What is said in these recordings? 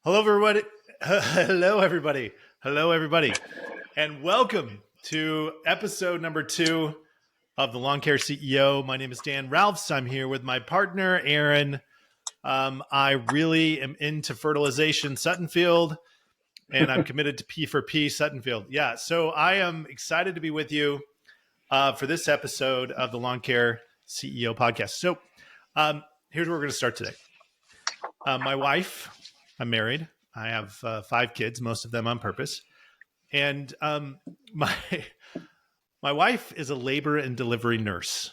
Hello, everybody. Hello, everybody. Hello, everybody. And welcome to episode number 2 of the Lawn Care CEO. My name is Dan Ralphs. I'm here with my partner, Aaron. I really am into fertilization, Suttonfield, and I'm committed to P for P, Suttonfield. Yeah, so I am excited to be with you for this episode of the Lawn Care CEO podcast. So here's where we're going to start today. My wife, I'm married. I have 5 kids, most of them on purpose. And my wife is a labor and delivery nurse.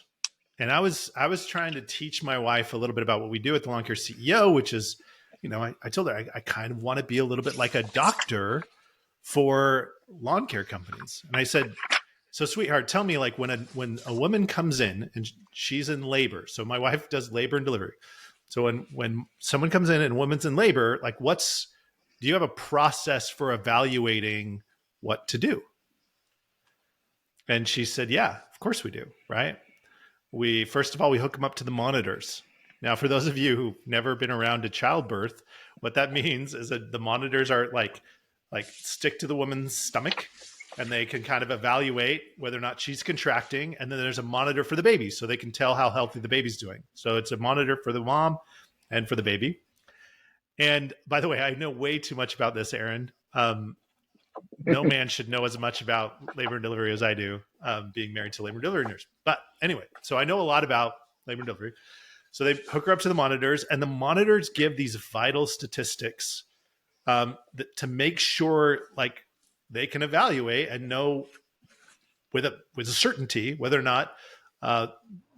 And I was trying to teach my wife a little bit about what we do at the Lawn Care CEO, which is, I told her I kind of want to be a little bit like a doctor for lawn care companies. And I said, so sweetheart, tell me, like, when a woman comes in and she's in labor. So my wife does labor and delivery. So when someone comes in and a woman's in labor, like, do you have a process for evaluating what to do? And she said, yeah, of course we do, right? First of all, we hook them up to the monitors. Now, for those of you who've never been around a childbirth, what that means is that the monitors are like stick to the woman's stomach, and they can kind of evaluate whether or not she's contracting. And then there's a monitor for the baby, so they can tell how healthy the baby's doing. So it's a monitor for the mom and for the baby. And by the way, I know way too much about this, Aaron. No man should know as much about labor and delivery as I do, being married to labor and delivery nurse. But anyway, so I know a lot about labor and delivery. So they hook her up to the monitors, and the monitors give these vital statistics to make sure, like, they can evaluate and know with a certainty whether or not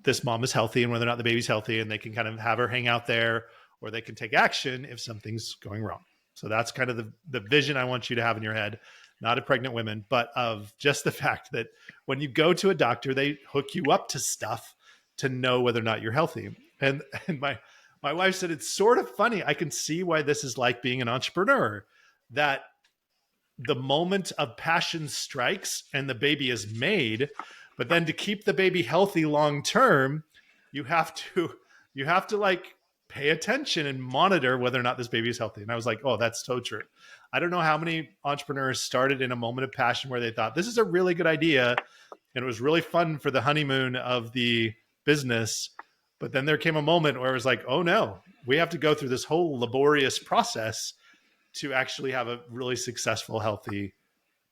this mom is healthy and whether or not the baby's healthy, and they can kind of have her hang out there, or they can take action if something's going wrong. So that's kind of the vision I want you to have in your head, not of pregnant women, but of just the fact that when you go to a doctor, they hook you up to stuff to know whether or not you're healthy. And my wife said, it's sort of funny. I can see why this is like being an entrepreneur, that the moment of passion strikes and the baby is made, but then to keep the baby healthy long-term, you have to like pay attention and monitor whether or not this baby is healthy. And I was like, oh, that's so true. I don't know how many entrepreneurs started in a moment of passion where they thought this is a really good idea, and it was really fun for the honeymoon of the business. But then there came a moment where it was like, oh no, we have to go through this whole laborious process to actually have a really successful, healthy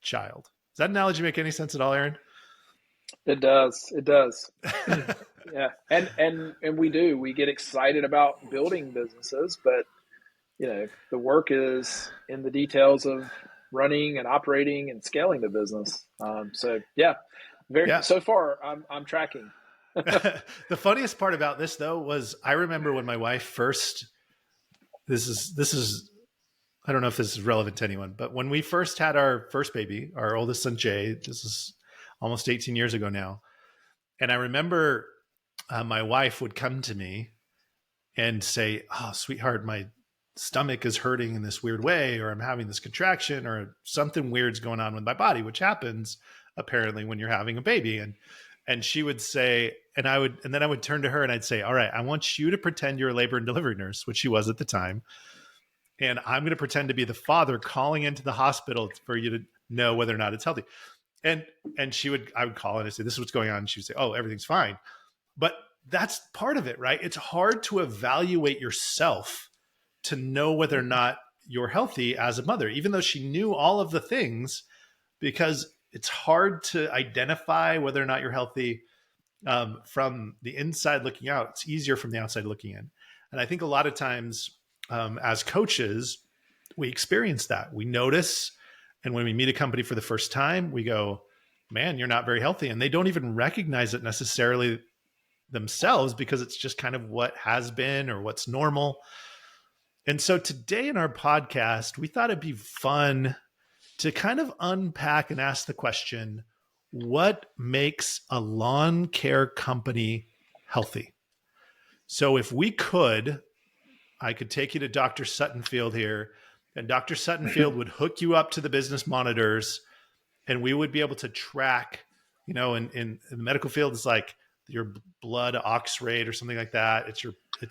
child. Does that analogy make any sense at all, Aaron? It does. It does. Yeah. And we get excited about building businesses, but the work is in the details of running and operating and scaling the business. So far I'm tracking. The funniest part about this, though, was I remember when my wife first, this is I don't know if this is relevant to anyone, but when we first had our first baby, our oldest son, Jay, this is almost 18 years ago now. And I remember my wife would come to me and say, oh, sweetheart, my stomach is hurting in this weird way, or I'm having this contraction, or something weird's going on with my body, which happens apparently when you're having a baby. And she would say, and then I would turn to her and I'd say, all right, I want you to pretend you're a labor and delivery nurse, which she was at the time. And I'm going to pretend to be the father calling into the hospital for you to know whether or not it's healthy. And I would call and I'd say, this is what's going on. And she would say, oh, everything's fine. But that's part of it, right? It's hard to evaluate yourself to know whether or not you're healthy as a mother, even though she knew all of the things, because it's hard to identify whether or not you're healthy from the inside looking out. It's easier from the outside looking in. And I think a lot of times as coaches, we experience that. We notice, and when we meet a company for the first time, we go, man, you're not very healthy. And they don't even recognize it necessarily themselves, because it's just kind of what has been or what's normal. And so today in our podcast, we thought it'd be fun to kind of unpack and ask the question, what makes a lawn care company healthy? So if I could take you to Dr. Suttonfield here, and Dr. Suttonfield would hook you up to the business monitors, and we would be able to track, in the medical field, it's like your blood ox rate or something like that. It's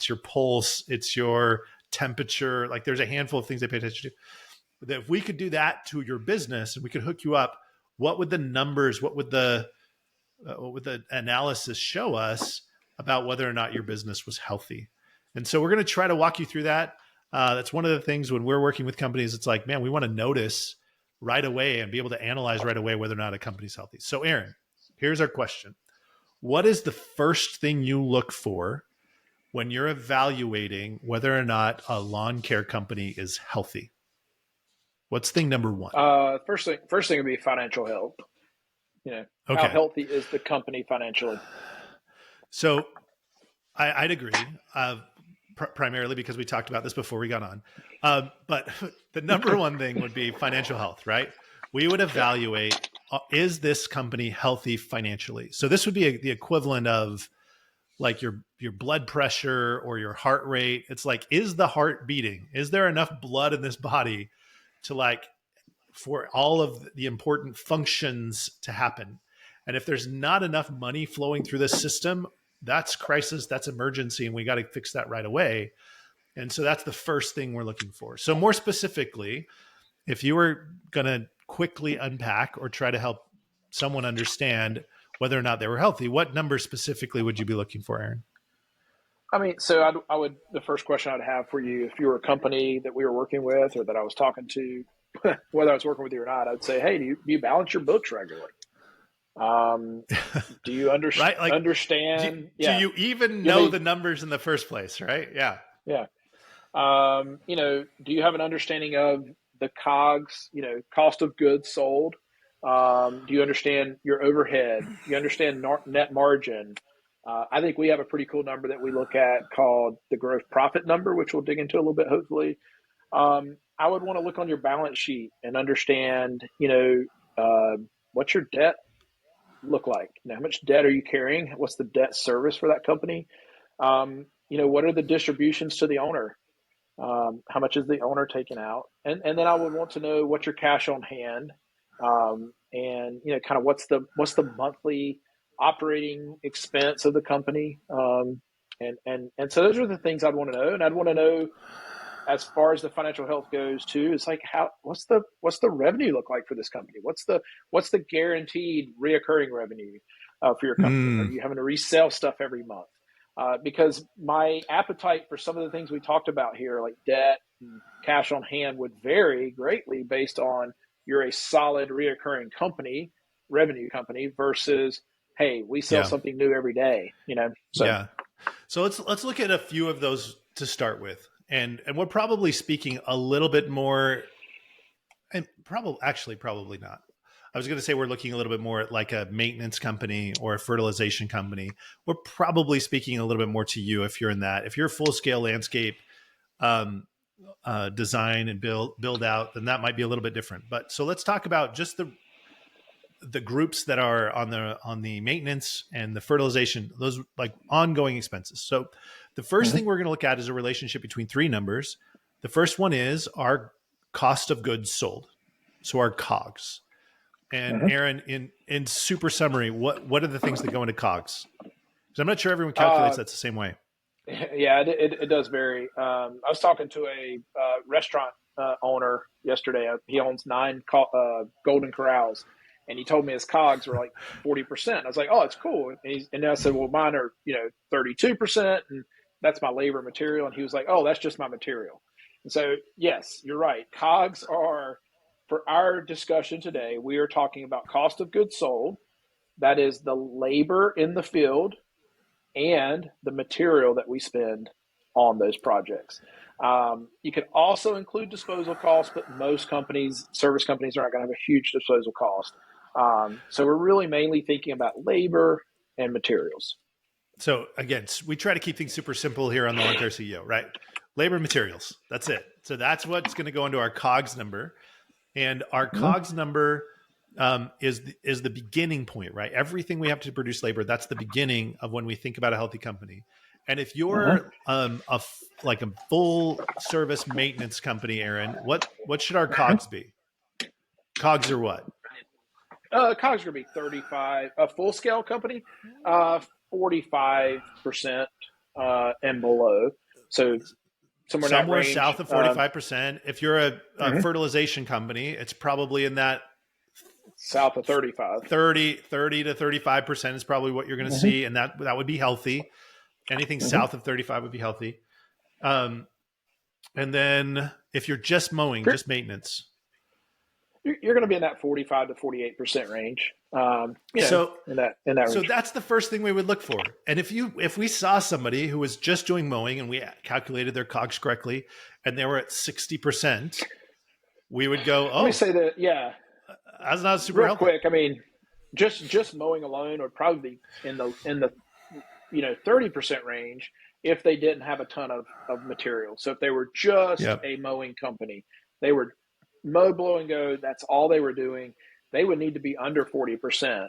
your pulse, it's your temperature. Like there's a handful of things they pay attention to. That if we could do that to your business and we could hook you up, what would the numbers, what would the analysis show us about whether or not your business was healthy? And so we're going to try to walk you through that. That's one of the things when we're working with companies, it's like, man, we want to notice right away and be able to analyze right away whether or not a company's healthy. So Aaron, here's our question. What is the first thing you look for when you're evaluating whether or not a lawn care company is healthy? What's thing number one? First thing would be financial health. How Okay. healthy is the company financially? So I'd agree, primarily because we talked about this before we got on. But the number one thing would be financial health, right? We would evaluate, is this company healthy financially? So this would be the equivalent of like your blood pressure or your heart rate. It's like, is the heart beating? Is there enough blood in this body to like for all of the important functions to happen? And if there's not enough money flowing through this system, that's crisis, that's emergency, and we got to fix that right away. And so that's the first thing we're looking for. So more specifically, if you were going to quickly unpack or try to help someone understand whether or not they were healthy, what number specifically would you be looking for, Aaron? I mean, so I would, the first question I'd have for you, if you were a company that we were working with or that I was talking to, whether I was working with you or not, I'd say, hey, do you balance your books regularly? Do you Right? Like, understand? do Yeah. you even know the numbers in the first place? Right? Yeah. Yeah. Do you have an understanding of the COGS, cost of goods sold? Do you understand your overhead? Do you understand net margin? I think we have a pretty cool number that we look at called the gross profit number, which we'll dig into a little bit, hopefully. I would want to look on your balance sheet and understand, what's your debt look like? How much debt are you carrying? What's the debt service for that company? What are the distributions to the owner? How much is the owner taking out? And then I would want to know what's your cash on hand, and kind of what's the monthly operating expense of the company, and so those are the things I'd want to know, and I'd want to know as far as the financial health goes too. It's like what's the revenue look like for this company? What's the guaranteed reoccurring revenue for your company? Are you having to resell stuff every month? Because my appetite for some of the things we talked about here, like debt and cash on hand, would vary greatly based on you're a solid reoccurring revenue company versus, hey, we sell something new every day. So yeah. So let's look at a few of those to start with, and we're probably speaking a little bit more, and probably not. I was going to say we're looking a little bit more at like a maintenance company or a fertilization company. We're probably speaking a little bit more to you if you're in that. If you're full scale landscape design and build out, then that might be a little bit different. But so let's talk about just the groups that are on the maintenance and the fertilization, those like ongoing expenses. So the first thing we're going to look at is a relationship between three numbers. The first one is our cost of goods sold, so our COGS. And Aaron, in super summary, what are the things that go into COGS? Because I'm not sure everyone calculates that the same way. Yeah, it does vary. I was talking to a restaurant owner yesterday. He owns 9 Golden Corrals, and he told me his COGS were like 40%. I was like, oh, it's cool. And I said, well, mine are 32%, and that's my labor material. And he was like, oh, that's just my material. And so, yes, you're right. COGS are, for our discussion today, we are talking about cost of goods sold. That is the labor in the field and the material that we spend on those projects. You can also include disposal costs, but most service companies, are not going to have a huge disposal cost. So we're really mainly thinking about labor and materials. So again, we try to keep things super simple here on the Lawn Care CEO, right? Labor and materials. That's it. So that's what's going to go into our COGS number. And our COGS number is the beginning point, right? Everything we have to produce labor, that's the beginning of when we think about a healthy company. And if you're like a full service maintenance company, Aaron, what should our COGS be? COGS are what? COGS are going to be 35. A full scale company, 45% and below. So somewhere in that Somewhere range. south of 45%. If you're a Mhm. fertilization company, it's probably in that South of 35. 30 to 35% is probably what you're going to Hmm. see. And that would be healthy. Anything Hmm. south of 35 would be healthy. And then if you're just mowing, You're, just maintenance. you're going to be in that 45 to 48% range. So In that So range. that's the first thing we would look for. And if we saw somebody who was just doing mowing and we calculated their cogs correctly and they were at 60%, we would go, Let me oh, say that, yeah, that's not super real healthy. quick. I mean, just mowing alone would probably be in the 30% range if they didn't have a ton of material. So if they were just Yep. a mowing company, they were mow, blow, and go. That's all they were doing. They would need to be under 40%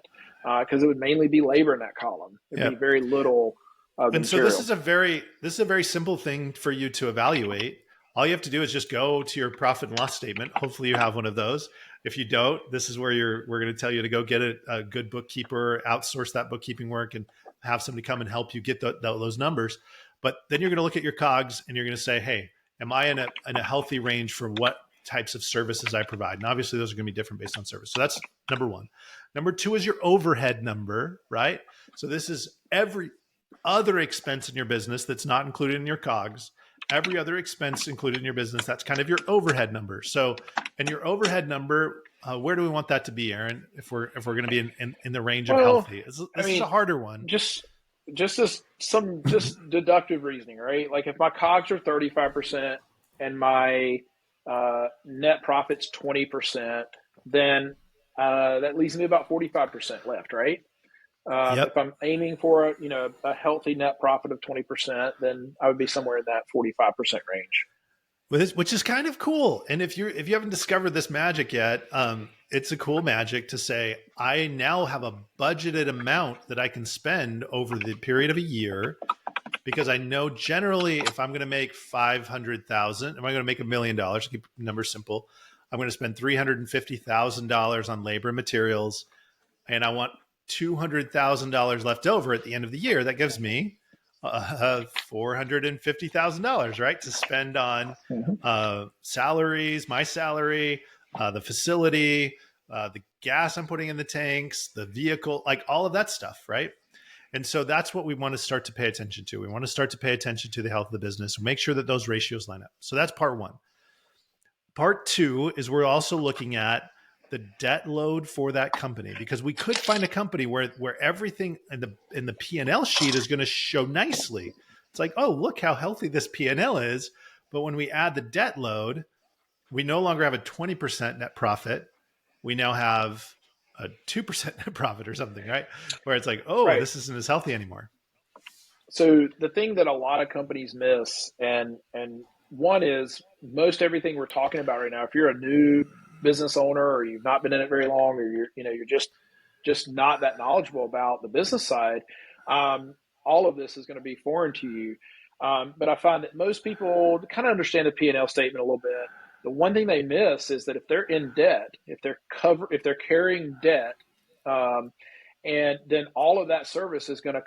because it would mainly be labor in that column. It'd be Yep. very little of the And so this material. is a very simple thing for you to evaluate. All you have to do is just go to your profit and loss statement. Hopefully you have one of those. If you don't, this is where we're going to tell you to go get a good bookkeeper, outsource that bookkeeping work, and have somebody come and help you get those numbers. But then you're going to look at your cogs and you're going to say, hey, am I in a healthy range for what types of services I provide? And obviously those are going to be different based on service. So that's number one. Number two is your overhead number, right? So this is every other expense in your business that's not included in your cogs. Every other expense included in your business, that's kind of your overhead number. So, and your overhead number, where do we want that to be, Aaron? If we're going to be in the range of Well, healthy, I this is a mean, harder one. just just deductive reasoning, right? Like if my cogs are 35% and my net profit's 20%, then that leaves me about 45% left, right? If Yep. I'm aiming for a healthy net profit of 20%, then I would be somewhere in that 45% range. Which is kind of cool. And if you haven't discovered this magic yet, it's a cool magic to say I now have a budgeted amount that I can spend over the period of a year because I know generally if I'm going to make 500,000, am I going to make $1,000,000? Keep numbers simple. I'm going to spend $350,000 on labor and materials, and I want $200,000 left over at the end of the year. That gives me $450,000, right, to spend on Mm-hmm. salaries, my salary, the facility, the gas I'm putting in the tanks, the vehicle, like all of that stuff, right? And so that's what we want to start to pay attention to. We want to start to pay attention to the health of the business, make sure that those ratios line up. So that's part one. Part two is we're also looking at the debt load for that company because we could find a company where everything in the P&L sheet is going to show nicely. It's like, oh, look how healthy this P&L is. But when we add the debt load, we no longer have a 20% net profit. We now have a 2% net profit or something, right? Where it's like, oh, Right. this isn't as healthy anymore. So the thing that a lot of companies miss, and one is most everything we're talking about right now. If you're a new business owner or you've not been in it very long, or you're just not that knowledgeable about the business side, um, all of this is going to be foreign to you. But I find that most people kind of understand the P&L statement a little bit. The one thing they miss is that if they're in debt, if they're carrying debt, um, and then all of that service is going to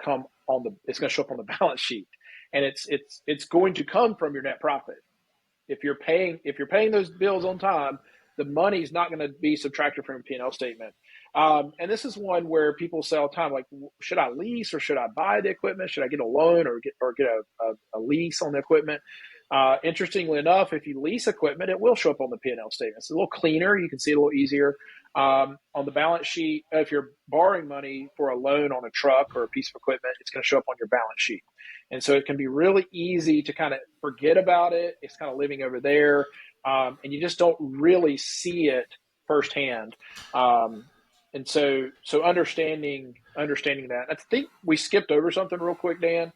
it's going to show up on the balance sheet, and it's going to come from your net profit. If you're paying those bills on time, the money's not going to be subtracted from your P&L statement. And this is one where people say all the time, like, should I lease or should I buy the equipment? Should I get a loan or get a lease on the equipment? Interestingly enough, if you lease equipment, it will show up on the P&L statement. It's a little cleaner. You can see it a little easier. On the balance sheet, if you're borrowing money for a loan on a truck or a piece of equipment, it's going to show up on your balance sheet. And so it can be really easy to kind of forget about it. It's kind of living over there. And you just don't really see it firsthand. And so understanding that. I think we skipped over something real quick, Dan.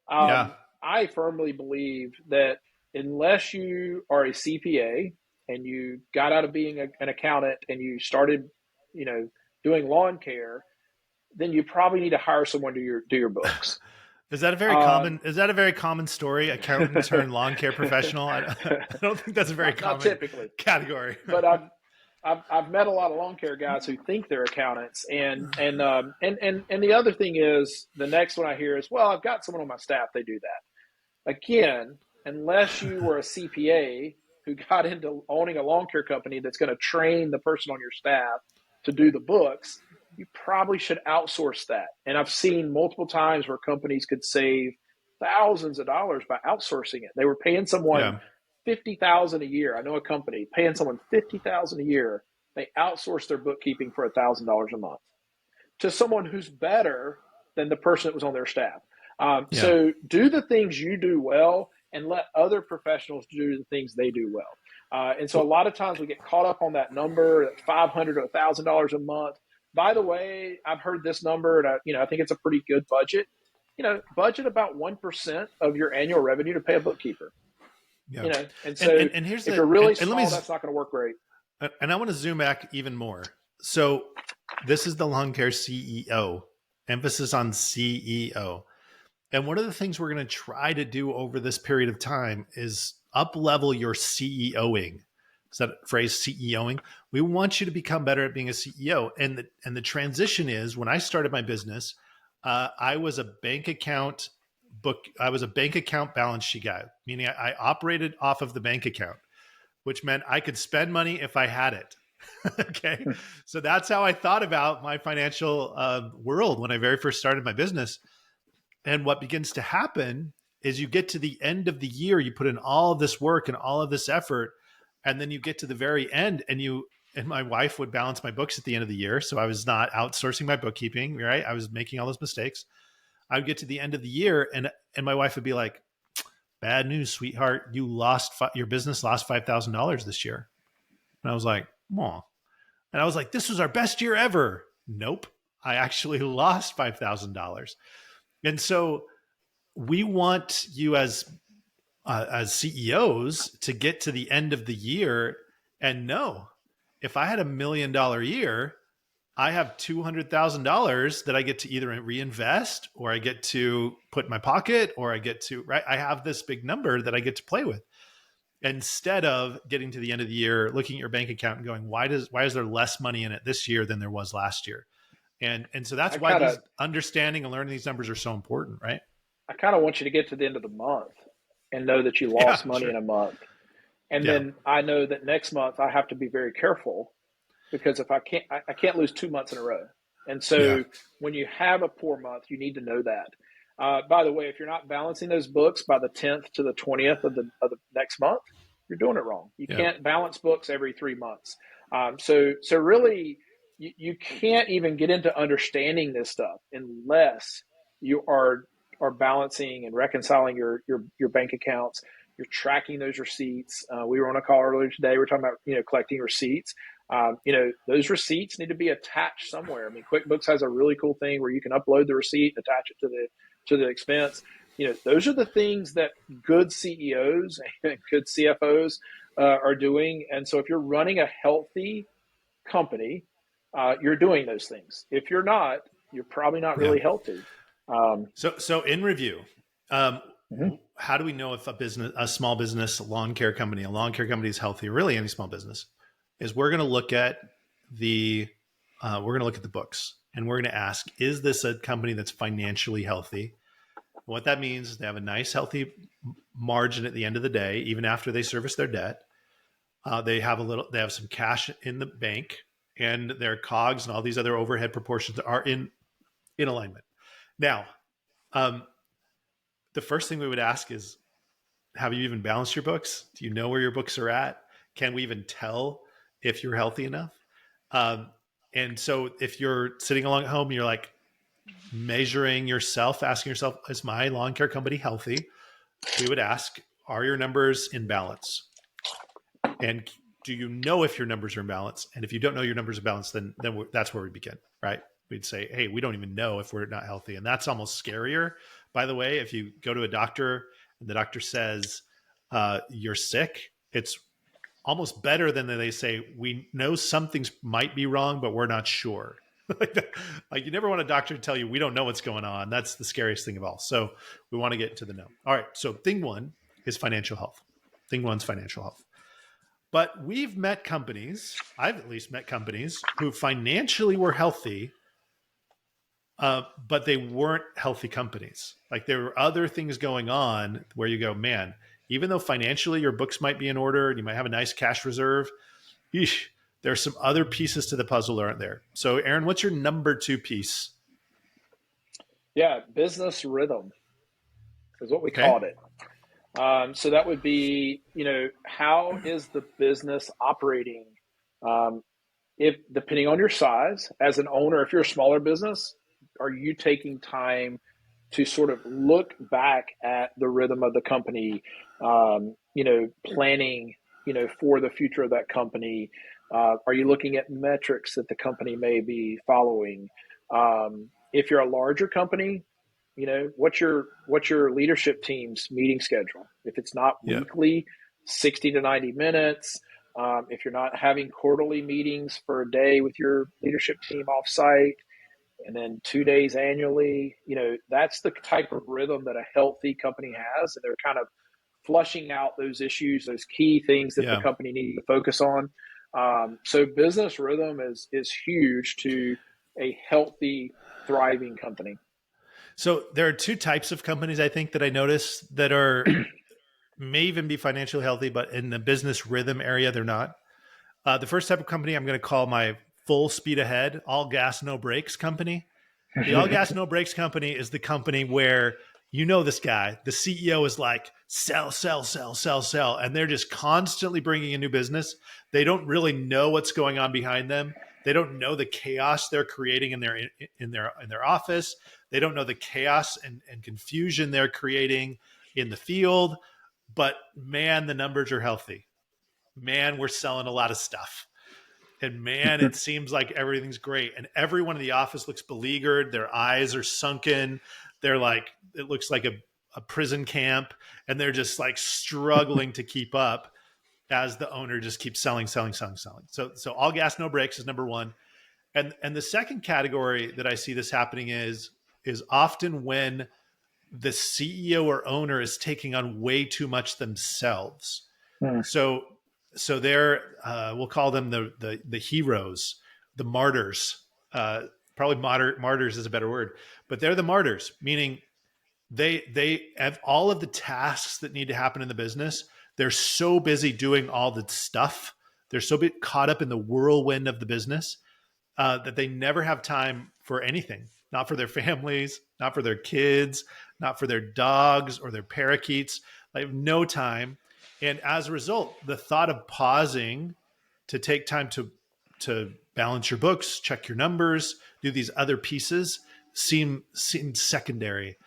Yeah. I firmly believe that unless you are a CPA and you got out of being an accountant and you started, you know, doing lawn care, then you probably need to hire someone to do your books. Um, Is that a very common story? Accountant turned lawn care professional. I don't think that's a very not common typically, category. but I've met a lot of lawn care guys who think they're accountants, and the other thing is the next one I hear is, well, I've got someone on my staff, they do that. Again, unless you were a CPA who got into owning a lawn care company that's going to train the person on your staff to do the books, you probably should outsource that. And I've seen multiple times where companies could save thousands of dollars by outsourcing it. They were paying someone Yeah. 50,000 a year. I know a company paying someone 50,000 a year. They outsourced their bookkeeping for $1,000 a month to someone who's better than the person that was on their staff. Yeah. So do the things you do well and let other professionals do the things they do well. And so a Well, lot of times we get caught up on that number, $500 to $1,000 a month. By the way, I've heard this number, and I think it's a pretty good budget. Budget about 1% of your annual revenue to pay a bookkeeper. yeah. And And so and here's if you're really and let me small, that's not going to work great. and I want to zoom back even more. So this is the lawn care CEO, emphasis on CEO. And one of the things we're going to try to do over this period of time is up level your CEOing. Is that phrase CEOing? We want you to become better at being a CEO. And the transition is when I started my business, I was a bank account balance sheet guy, meaning I operated off of the bank account, which meant I could spend money if I had it. Okay. So that's how I thought about my financial world when I very first started my business. And what begins to happen is you get to the end of the year, you put in all of this work and all of this effort, and then you get to the very end and my wife would balance my books at the end of the year. So I was not outsourcing my bookkeeping, right? I was making all those mistakes. I would get to the end of the year and my wife would be like, bad news, sweetheart. Your business lost $5,000 this year. And I was like, oh. And I was like, this was our best year ever. Nope. I actually lost $5,000. And so we want you as CEOs to get to the end of the year and know if I had $1 million year, I have $200,000 that I get to either reinvest or I get to put in my pocket or right. I have this big number that I get to play with instead of getting to the end of the year, looking at your bank account and going, why is there less money in it this year than there was last year? And so that's I why kind of these understanding and learning these numbers are so important, right? I kind of want you to get to the end of the month and know that you Yeah, lost money sure. in a month. And Yeah, then I know that next month I have to be very careful because if I can't lose 2 months in a row. And yeah, so when you have a poor month, you need to know that. By the way, if you're not balancing those books by the 10th to the 20th of the next month, you're doing it wrong. You yeah, can't balance books every 3 months. So really, you can't even get into understanding this stuff unless you are balancing and reconciling your bank accounts. You're tracking those receipts. We were on a call earlier today. We are talking about collecting receipts. Those receipts need to be attached somewhere. I mean, QuickBooks has a really cool thing where you can upload the receipt, attach it to the expense. Those are the things that good CEOs and good CFOs are doing. And so if you're running a healthy company, you're doing those things. If you're not, you're probably not yeah. really healthy. Um, So in review, um, mhm. how do we know if a small business, a lawn care company is healthy, or really any small business? Is we're going to look at the books, and we're going to ask, is this a company that's financially healthy? What that means is they have a nice, healthy margin at the end of the day, even after they service their debt. They have some cash in the bank, and their COGS and all these other overhead proportions are in alignment. Now, um, the first thing we would ask is, have you even balanced your books? Do you know where your books are at? Can we even tell if you're healthy enough? Um, and so if you're sitting along at home and you're like measuring yourself, asking yourself, is my lawn care company healthy? We would ask, are your numbers in balance? And do you know if your numbers are in balance? And if you don't know your numbers are balanced, then that's where we begin, right? We'd say, hey, we don't even know if we're not healthy. And that's almost scarier. By the way, if you go to a doctor and the doctor says you're sick, it's almost better than they say, we know some things might be wrong, but we're not sure. Like you never want a doctor to tell you, we don't know what's going on. That's the scariest thing of all. So we want to get to the know. All right. So thing one is financial health. Thing one's financial health. But we've met companies, I've at least met companies who financially were healthy, but they weren't healthy companies. Like there were other things going on where you go, man, even though financially your books might be in order and you might have a nice cash reserve, eesh, there's some other pieces to the puzzle that aren't there. So, Aaron, what's your number two piece? Yeah, business rhythm is what we Okay. called it. So that would be, how is the business operating? Um, if depending on your size, as an owner, if you're a smaller business, are you taking time to sort of look back at the rhythm of the company, planning, for the future of that company? Are you looking at metrics that the company may be following? If you're a larger company, what's your leadership team's meeting schedule? If it's not Yeah. weekly, 60 to 90 minutes. If you're not having quarterly meetings for a day with your leadership team offsite, and then 2 days annually, that's the type of rhythm that a healthy company has. And they're kind of flushing out those issues, those key things that the Yeah. company needs to focus on. So business rhythm is huge to a healthy, thriving company. So there are two types of companies I think that I notice that are may even be financially healthy, but in the business rhythm area, they're not. The first type of company I'm going to call my full speed ahead, all gas, no brakes company. The all gas, no brakes company is the company where this guy, the CEO is like, sell, sell, sell, sell, sell. And they're just constantly bringing in new business. They don't really know what's going on behind them. They don't know the chaos they're creating in their office. They don't know the chaos and confusion they're creating in the field. But man, the numbers are healthy. Man, we're selling a lot of stuff. And man, it seems like everything's great. And everyone in the office looks beleaguered. Their eyes are sunken. They're like, it looks like a prison camp. And they're just like struggling to keep up as the owner just keeps selling, selling, selling, selling. So all gas, no brakes is number one. And the second category that I see this happening is often when the CEO or owner is taking on way too much themselves. Hmm. So they're we'll call them the heroes, the martyrs. Probably martyrs is a better word, but they're the martyrs, meaning they have all of the tasks that need to happen in the business. They're so busy doing all the stuff. They're so caught up in the whirlwind of the business that they never have time for anything, not for their families, not for their kids, not for their dogs or their parakeets. They have no time. And as a result, the thought of pausing to take time to balance your books, check your numbers, do these other pieces seem secondary.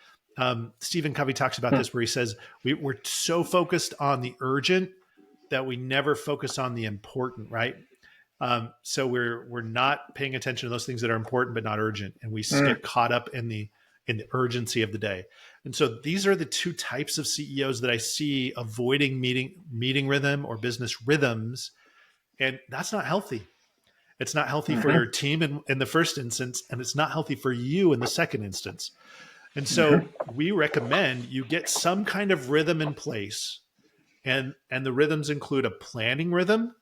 Stephen Covey talks about Hmm. this where he says we're so focused on the urgent that we never focus on the important, right? So we're not paying attention to those things that are important but not urgent, and we Hmm. get caught up in the urgency of the day. And so these are the two types of CEOs that I see avoiding meeting rhythm or business rhythms, and that's not healthy. It's not healthy for Hmm. your team in the first instance, and it's not healthy for you in the second instance. And Hmm. so we recommend you get some kind of rhythm in place, and the rhythms include a planning rhythm.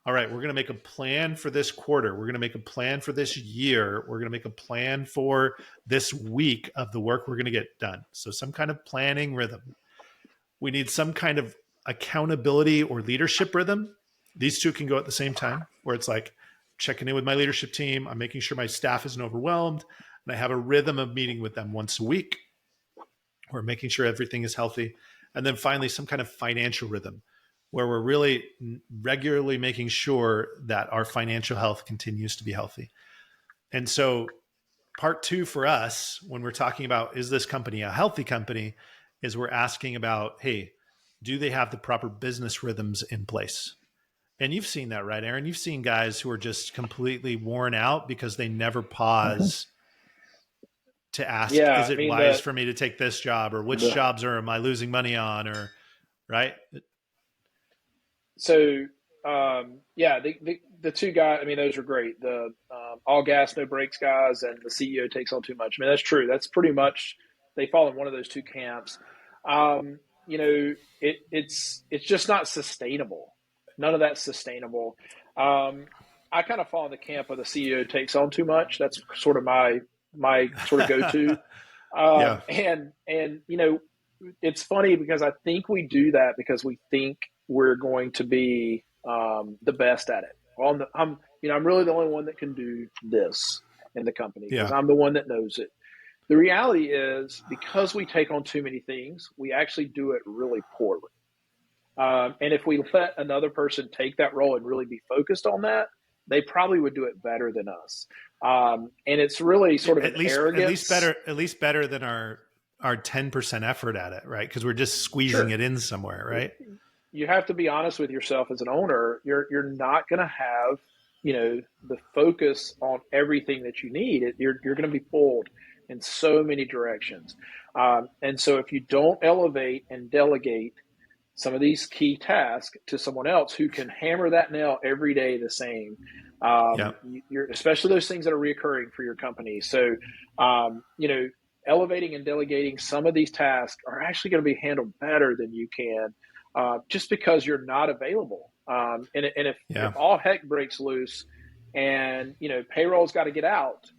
All right, we're going to make a plan for this quarter. We're going to make a plan for this year. We're going to make a plan for this week of the work we're going to get done. So, some kind of planning rhythm. We need some kind of accountability or leadership rhythm. These two can go at the same time, where it's like checking in with my leadership team. I'm making sure my staff isn't overwhelmed, and I have a rhythm of meeting with them once a week. We're making sure everything is healthy. And then finally, some kind of financial rhythm where we're really regularly making sure that our financial health continues to be healthy. And so, part two for us, when we're talking about is this company a healthy company, is we're asking about, hey, do they have the proper business rhythms in place? And you've seen that, right, Aaron? You've seen guys who are just completely worn out because they never Hmm. pause to ask, Yeah, is I it mean wise the for me to take this job, or which the jobs am I losing money on, or right? so yeah, the two guys. I mean, those are great. The all gas no brakes guys and the CEO takes on too much. I mean, that's true. That's pretty much they fall in one of those two camps. It's just not sustainable. None of that's sustainable. I kind of fall in the camp of the CEO takes on too much. That's sort of my sort of go to. Yeah. And it's funny because I think we do that because we think we're going to be the best at it. Well, I'm really the only one that can do this in the company because Yeah. I'm the one that knows it. The reality is because we take on too many things, we actually do it really poorly. And if we let another person take that role and really be focused on that, they probably would do it better than us. And it's really sort of an arrogance. At least better than our 10% effort at it, right? Because we're just squeezing Sure, it in somewhere, right? you have to be honest with yourself as an owner. You're not going to have the focus on everything that you need. You're going to be pulled in so many directions, and so if you don't elevate and delegate some of these key tasks to someone else who can hammer that nail every day the same. Yeah. You're especially those things that are reoccurring for your company. So, elevating and delegating some of these tasks are actually going to be handled better than you can, just because you're not available. And if Yeah. all heck breaks loose, and payroll's got to get out,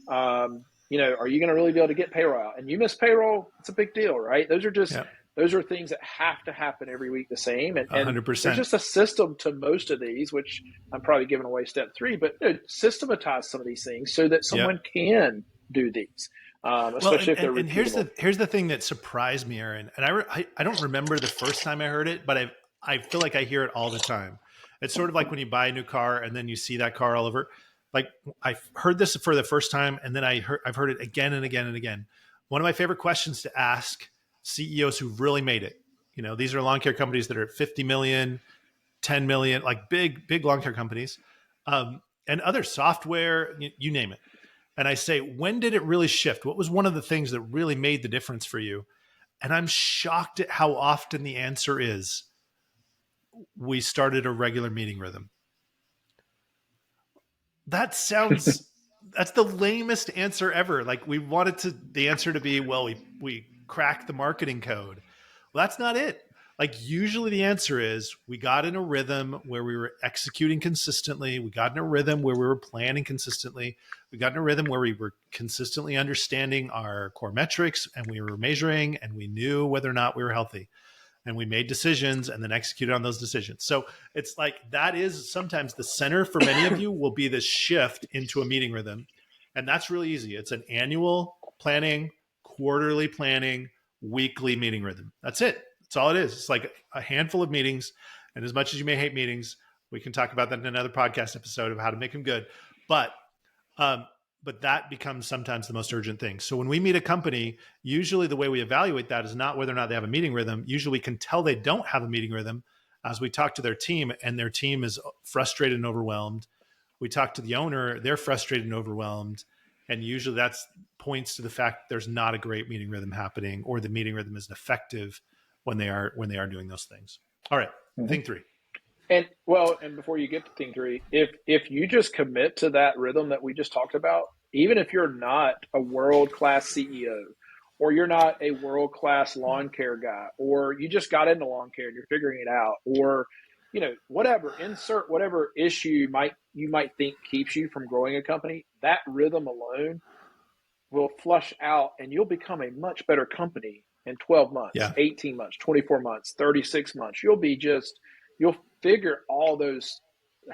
are you going to really be able to get payroll out? And you miss payroll, it's a big deal, right? Yeah. Those are things that have to happen every week the same. And there's 100%. just a system to most of these, which I'm probably giving away step 3, but systematize some of these things so that Yeah. someone can do these, Well, especially if they're and repeatable. here's the thing that surprised me, Aaron. And I don't remember the first time I heard it, but I feel like I hear it all the time. It's sort of like when you buy a new car and then you see that car all over. Like I've heard this for the first time, and then I've heard it again and again and again. One of my favorite questions to ask CEOs who've really made it. These are lawn care companies that are at 50 million, 10 million, like big lawn care companies, and other software, you name it. And I say, when did it really shift? What was one of the things that really made the difference for you? And I'm shocked at how often the answer is, we started a regular meeting rhythm. That's the lamest answer ever. Like we wanted the answer to be, well, we cracked the marketing code. Well, that's not it. Like usually the answer is we got in a rhythm where we were executing consistently. We got in a rhythm where we were planning consistently. We got in a rhythm where we were consistently understanding our core metrics and we were measuring and we knew whether or not we were healthy. And we made decisions and then executed on those decisions. So it's like that is sometimes the center for many of you will be this shift into a meeting rhythm. And that's really easy. It's an annual planning, quarterly planning, weekly meeting rhythm. That's it. That's all it is. It's like a handful of meetings. And as much as you may hate meetings, we can talk about that in another podcast episode of how to make them good. But that becomes sometimes the most urgent thing. So when we meet a company, usually the way we evaluate that is not whether or not they have a meeting rhythm. Usually we can tell they don't have a meeting rhythm as we talk to their team and their team is frustrated and overwhelmed. We talk to the owner, they're frustrated and overwhelmed. And usually that's points to the fact there's not a great meeting rhythm happening or the meeting rhythm isn't effective when they are doing those things. All right, thing 3. And before you get to thing 3, if you just commit to that rhythm that we just talked about, even if you're not a world-class CEO or you're not a world-class lawn care guy, or you just got into lawn care and you're figuring it out, or insert whatever issue you might think keeps you from growing a company, that rhythm alone will flush out and you'll become a much better company in 12 months, Yeah. 18 months, 24 months, 36 months. You'll figure all those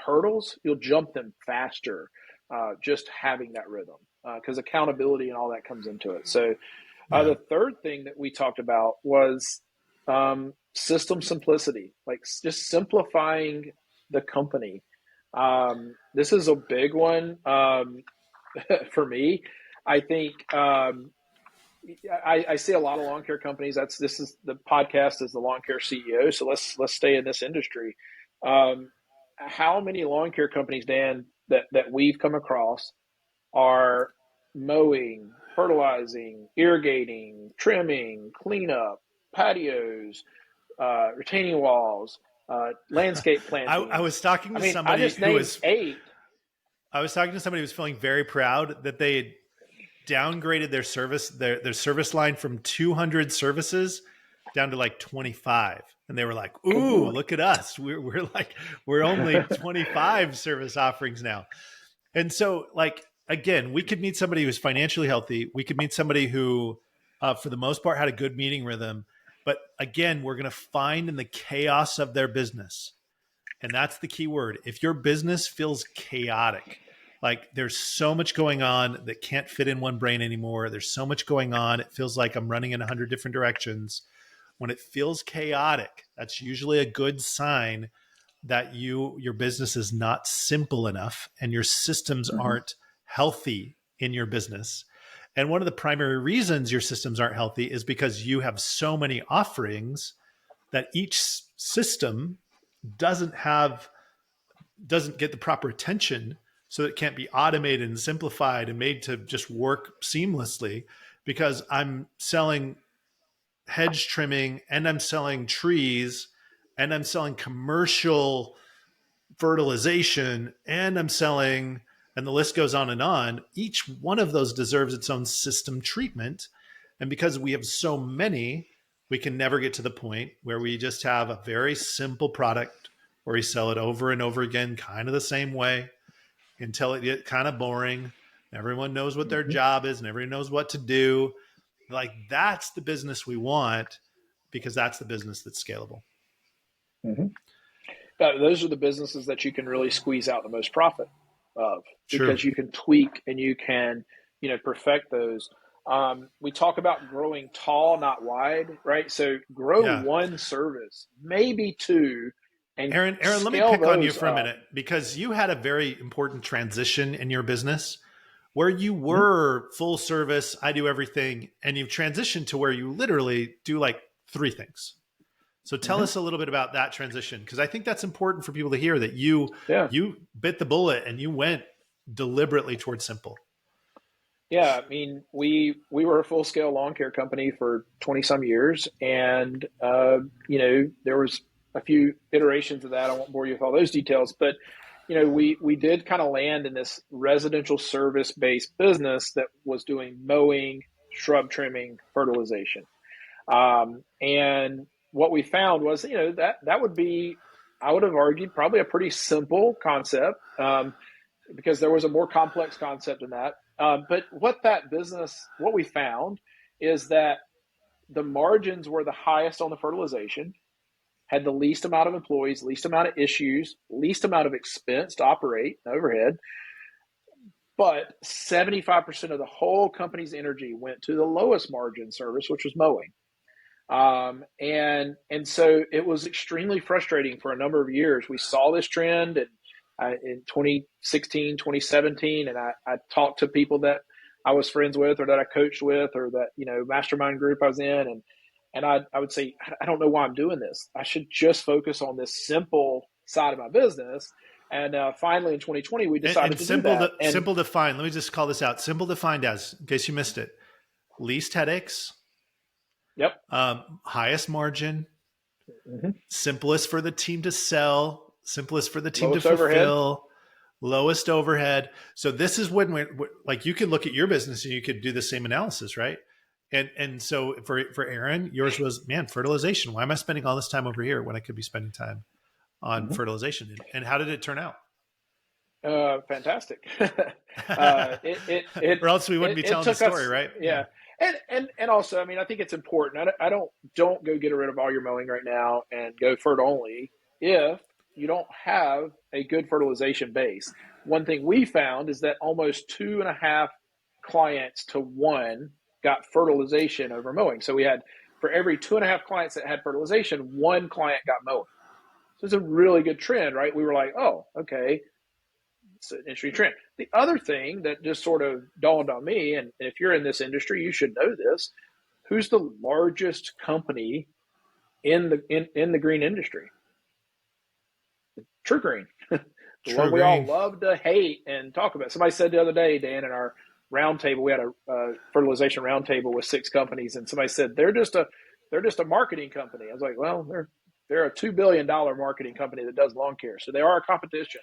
hurdles, you'll jump them faster, just having that rhythm, because accountability and all that comes into it. So Yeah. the third thing that we talked about was system simplicity, like just simplifying the company. This is a big one for me. I think I see a lot of lawn care companies. This is the podcast is the lawn care CEO. So let's stay in this industry. How many lawn care companies, Dan, that we've come across are mowing, fertilizing, irrigating, trimming, cleanup, patios, retaining walls, landscape I planting. was talking I to mean, I somebody just who named was 8. I was talking to somebody who was feeling very proud that they had downgraded their service line from 200 services down to like 25, and they were like, Good ooh, Lord. look at us, we're only 25 service offerings now. And so like again, we could meet somebody who's financially healthy, we could meet somebody who for the most part had a good meeting rhythm, But again, we're going to find in the chaos of their business. And that's the key word. If your business feels chaotic, like there's so much going on that can't fit in one brain anymore. There's so much going on. It feels like I'm running in 100 different directions. When it feels chaotic, that's usually a good sign that your business is not simple enough and your systems aren't healthy in your business. And one of the primary reasons your systems aren't healthy is because you have so many offerings that each system doesn't get the proper attention, so it can't be automated and simplified and made to just work seamlessly, because I'm selling hedge trimming and I'm selling trees and I'm selling commercial fertilization and I'm selling, and the list goes on and on. Each one of those deserves its own system treatment. And because we have so many, we can never get to the point where we just have a very simple product where we sell it over and over again, kind of the same way, until it gets kind of boring. Everyone knows what their job is and everyone knows what to do. Like, that's the business we want, because that's the business that's scalable. Those are the businesses that you can really squeeze out the most profit of, True. because you can tweak and you can, perfect those. We talk about growing tall, not wide, right? So grow Yeah. one service, maybe two, and Aaron, let me scale pick on you those for a up. minute, because you had a very important transition in your business where you were full service, I do everything, and you've transitioned to where you literally do like three things. So tell us a little bit about that transition, because I think that's important for people to hear, that Yeah. you bit the bullet and you went deliberately towards simple. Yeah, I mean, we were a full scale lawn care company for 20 some years, and there was a few iterations of that. I won't bore you with all those details, but we did kind of land in this residential service based business that was doing mowing, shrub trimming, fertilization, and what we found was that would be, I would have argued, probably a pretty simple concept. Because there was a more complex concept in that. But what we found is that the margins were the highest on the fertilization, had the least amount of employees, least amount of issues, least amount of expense to operate, overhead. But 75% of the whole company's energy went to the lowest margin service, which was mowing. And so it was extremely frustrating for a number of years. We saw this trend in 2016, 2017, and I talked to people that I was friends with or that I coached with or that, mastermind group I was in. And I would say, I don't know why I'm doing this. I should just focus on this simple side of my business. And finally in 2020, we decided to do that. Simple defined. Let me just call this out. Simple defined as, in case you missed it, least headaches, Yep. Highest margin, Mm-hmm. simplest for the team to sell, simplest for the team Lowest to fulfill, overhead. lowest overhead. So this is when we, like, you could look at your business and you could do the same analysis, right? And so for Aaron, yours was, man, fertilization. Why am I spending all this time over here when I could be spending time on fertilization? And how did it turn out? Fantastic. Or else we wouldn't be telling the story, right? Yeah. And also, I mean, I think it's important. I don't go get rid of all your mowing right now and go fert only if you don't have a good fertilization base. One thing we found is that almost 2.5 clients to one got fertilization over mowing. So we had, for every 2.5 clients that had fertilization, one client got mowing. So it's a really good trend, right? We were like, oh, okay, it's an interesting trend. The other thing that just sort of dawned on me, and if you're in this industry, you should know this: who's the largest company in the green industry? True Green, the True one we all green. love to hate and talk about. Somebody said the other day, Dan, in our roundtable, we had a fertilization roundtable with 6 companies, and somebody said they're just a marketing company. I was like, well, they're a $2 billion marketing company that does lawn care, so they are a competition.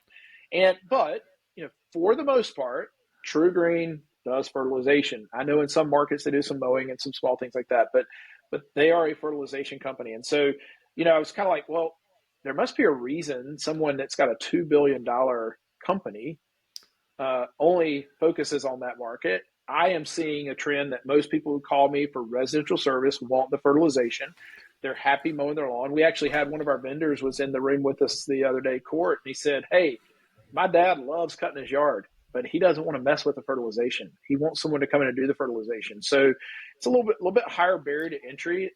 But for the most part, True Green does fertilization. I know in some markets they do some mowing and some small things like that, but they are a fertilization company. And so, I was kind of like, well, there must be a reason someone that's got a $2 billion company only focuses on that market. I am seeing a trend that most people who call me for residential service want the fertilization. They're happy mowing their lawn. We actually had one of our vendors was in the room with us the other day, Court, and he said, "Hey, my dad loves cutting his yard, but he doesn't want to mess with the fertilization. He wants someone to come in and do the fertilization." So it's a little bit higher barrier to entry.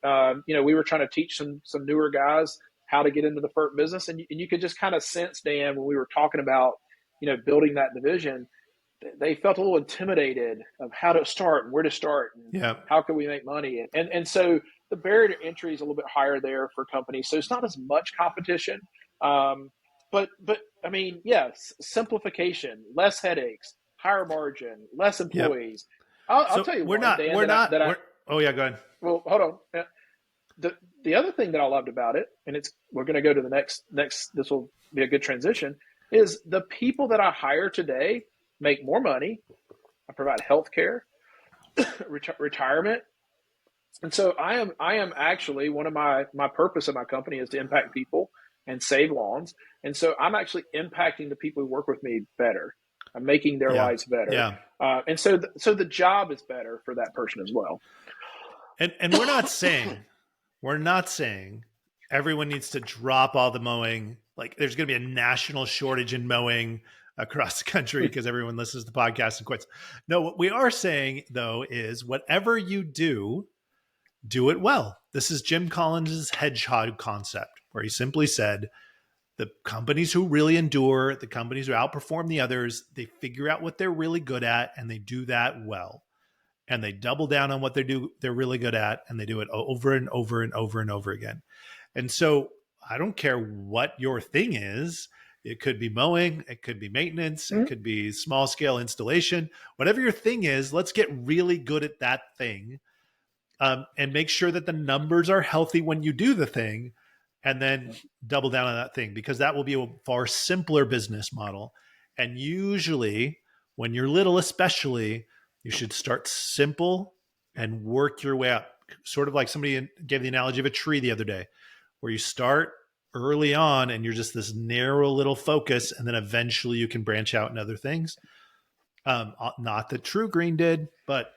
We were trying to teach some newer guys how to get into the FERT business, and you could just kind of sense, Dan, when we were talking about building that division, they felt a little intimidated of how to start and where to start and Yeah. how can we make money. And so the barrier to entry is a little bit higher there for companies. So it's not as much competition. But I mean, yes, simplification, less headaches, higher margin, less employees. I'll tell you we're one, not, Dan, we're not, we're, oh yeah, go ahead. well, hold on. The other thing that I loved about it, and we're going to go to the next. This will be a good transition. Is the people that I hire today make more money. I provide health care, retirement, and so I am actually one of my purpose of my company is to impact people and save lawns, and so I'm actually impacting the people who work with me better. I'm making their lives better, Yeah. And so the job is better for that person as well. And we're not saying everyone needs to drop all the mowing. Like there's going to be a national shortage in mowing across the country because everyone listens to the podcast and quits. No, what we are saying though is whatever you do, do it well. This is Jim Collins' hedgehog concept, where he simply said, the companies who really endure, the companies who outperform the others, they figure out what they're really good at and they do that well. And they double down on what they're really good at, and they do it over and over and over and over again. And so I don't care what your thing is. It could be mowing, it could be maintenance, it could be small scale installation. Whatever your thing is, let's get really good at that thing, and make sure that the numbers are healthy when you do the thing, and then double down on that thing, because that will be a far simpler business model. And usually when you're little, especially, you should start simple and work your way up. Sort of like somebody gave the analogy of a tree the other day, where you start early on and you're just this narrow little focus, and then eventually you can branch out in other things. Not that True Green did, but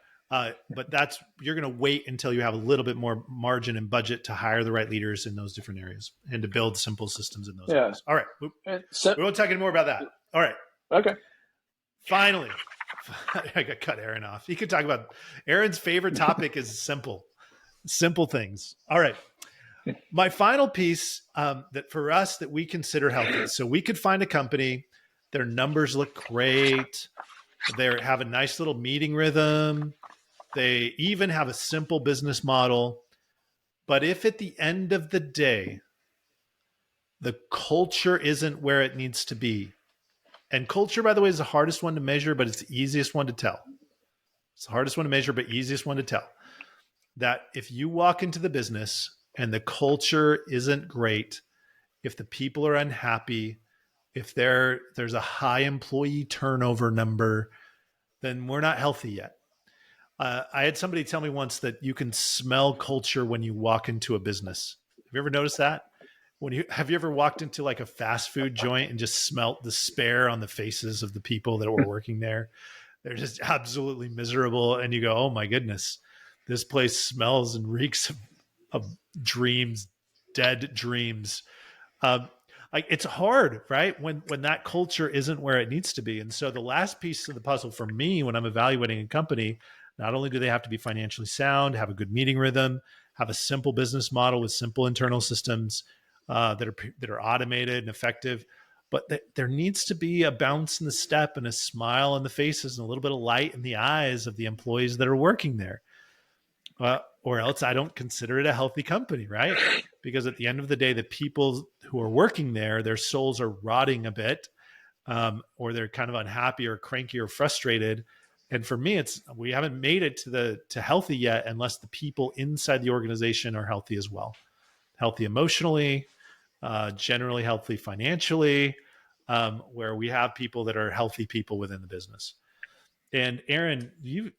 that's, you're going to wait until you have a little bit more margin and budget to hire the right leaders in those different areas and to build simple systems in those areas. All right. We won't talk anymore about that. All right. Okay. Finally, I got cut Aaron off. He could talk about Aaron's favorite topic is simple things. All right. My final piece that for us that we consider healthy. So we could find a company, their numbers look great. They have a nice little meeting rhythm. They even have a simple business model. But if at the end of the day, the culture isn't where it needs to be, and culture, by the way, is the hardest one to measure, but it's the easiest one to tell. It's the hardest one to measure, but easiest one to tell. That if you walk into the business and the culture isn't great, if the people are unhappy, if there's a high employee turnover number, then we're not healthy yet. I had somebody tell me once that you can smell culture when you walk into a business. Have you ever noticed that? Have you ever walked into like a fast food joint and just smelt despair on the faces of the people that were working there? They're just absolutely miserable. And you go, oh my goodness, this place smells and reeks of dreams, dead dreams. Like it's hard, right? When that culture isn't where it needs to be. And so the last piece of the puzzle for me when I'm evaluating a company, not only do they have to be financially sound, have a good meeting rhythm, have a simple business model with simple internal systems that are automated and effective, but there needs to be a bounce in the step and a smile on the faces and a little bit of light in the eyes of the employees that are working there. Or else I don't consider it a healthy company, right? Because at the end of the day, the people who are working there, their souls are rotting a bit, or they're kind of unhappy or cranky or frustrated. And for me, we haven't made it to healthy yet unless the people inside the organization are healthy as well. Healthy emotionally, generally healthy financially, where we have people that are healthy people within the business. And Aaron,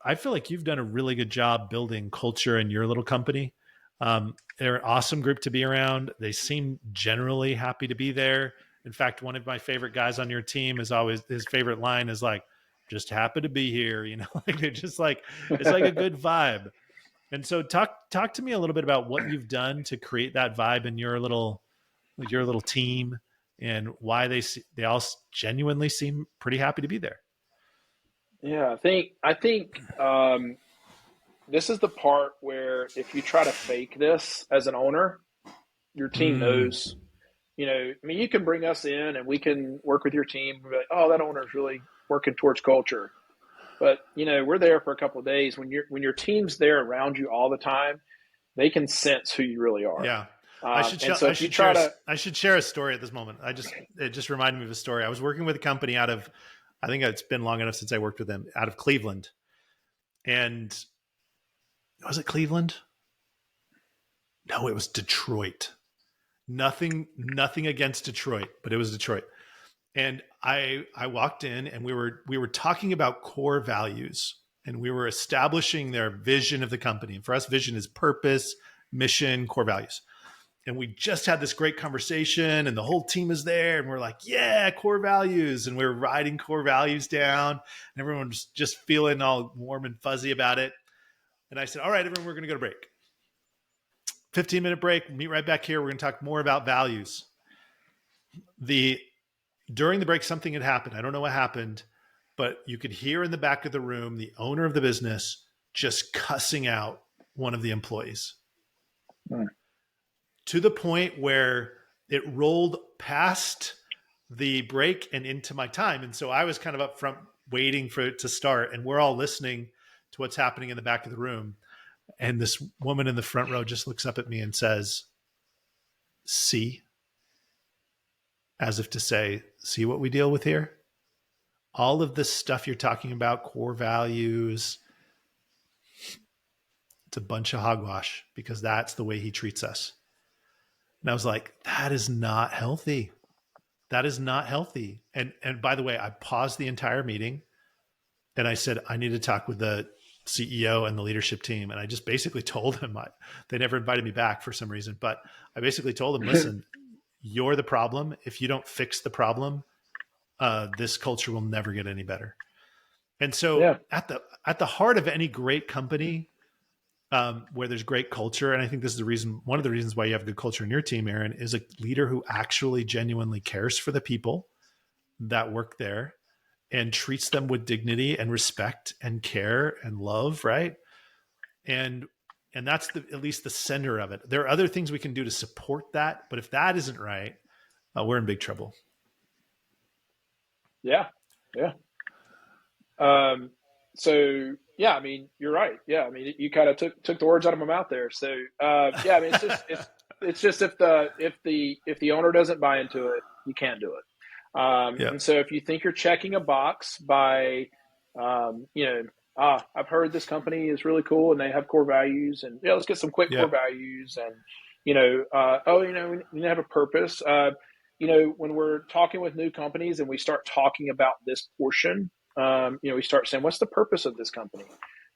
I feel like you've done a really good job building culture in your little company. They're an awesome group to be around. They seem generally happy to be there. In fact, one of my favorite guys on your team is always, his favorite line is like, just happy to be here. Like they're just like, it's like a good vibe. And so talk to me a little bit about what you've done to create that vibe in your little team, and why they all genuinely seem pretty happy to be there. Yeah, I think this is the part where if you try to fake this as an owner, your team Mm, knows. I mean, you can bring us in and we can work with your team. And be like, oh, that owner is really working towards culture. But we're there for a couple of days. When your team's there around you all the time, they can sense who you really are. yeah. I should And sh- so I if you should share try to, I should share a story at this moment. It just reminded me of a story. I was working with a company out of, I think it's been long enough since I worked with them, out of Cleveland. And was it Cleveland? No, it was Detroit. Nothing against Detroit, but it was Detroit. And I walked in, and we were talking about core values, and we were establishing their vision of the company. And for us, vision is purpose, mission, core values. And we just had this great conversation, and the whole team is there, and we're like, yeah, core values. And we're writing core values down, and everyone's just feeling all warm and fuzzy about it. And I said, all right, everyone, we're going to go to break. 15-minute break. Meet right back here. We're going to talk more about values. The During the break, something had happened. I don't know what happened, but you could hear in the back of the room the owner of the business just cussing out one of the employees, hmm, to the point where it rolled past the break and into my time. And so I was kind of up front waiting for it to start, and we're all listening to what's happening in the back of the room. And this woman in the front row just looks up at me and says, see, as if to say, see what we deal with here? All of this stuff you're talking about, core values, it's a bunch of hogwash, because that's the way he treats us. And I was like, that is not healthy. That is not healthy. And by the way, I paused the entire meeting, and I said, I need to talk with the CEO and the leadership team. And I just basically told them, they never invited me back for some reason, but I basically told them, listen, you're the problem. If you don't fix the problem, this culture will never get any better. And so yeah, at the heart of any great company, where there's great culture, and I think this is one of the reasons why you have a good culture in your team, Aaron, is a leader who actually genuinely cares for the people that work there and treats them with dignity and respect and care and love, right? And that's at least the center of it. There are other things we can do to support that, but if that isn't right, we're in big trouble. yeah, yeah. Um, so yeah, I mean, you're right. Yeah, I mean, you kind of took the words out of my mouth there. So yeah, I mean, it's just if the owner doesn't buy into it, you can't do it. Yeah. And so if you think you're checking a box by, um, you know, I've heard this company is really cool and they have core values, and yeah, let's get some quick Yeah. core values, and we have a purpose. When we're talking with new companies and we start talking about this portion, we start saying, what's the purpose of this company?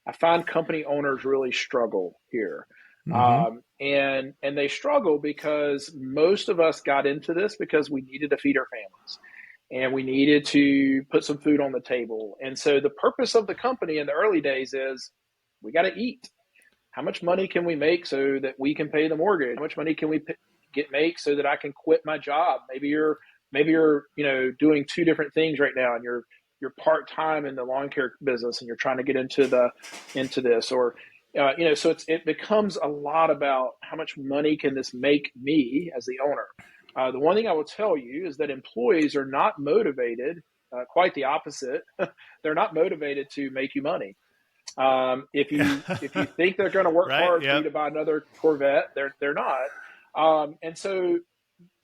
I find company owners really struggle here. Mm-hmm. And they struggle because most of us got into this because we needed to feed our families and we needed to put some food on the table. And so the purpose of the company in the early days is we got to eat. How much money can we make so that we can pay the mortgage? How much money can we make so that I can quit my job? Maybe you're doing two different things right now, and you're part time in the lawn care business, and you're trying to get into this, or so it becomes a lot about how much money can this make me as the owner. The one thing I will tell you is that employees are not motivated. Quite the opposite. They're not motivated to make you money. If you think they're going to work Right. hard for you Yep. to buy another Corvette, they're not. And so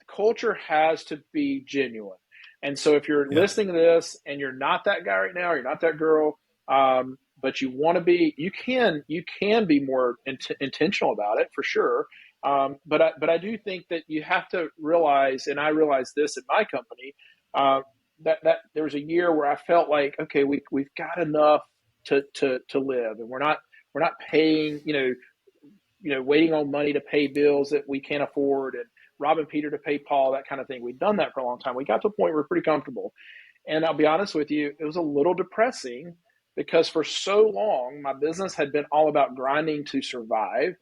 culture has to be genuine. And so if you're Yep. listening to this and you're not that guy right now, you're not that girl, but you want to be, you can be more intentional about it for sure. But I do think that you have to realize, and I realized this in my company, uh, that there was a year where I felt like, okay, we've got enough to live, and we're not paying, waiting on money to pay bills that we can't afford, and robbing Peter to pay Paul, that kind of thing. We've done that for a long time. We got to a point where we're pretty comfortable. And I'll be honest with you, it was a little depressing because for so long, my business had been all about grinding to survive.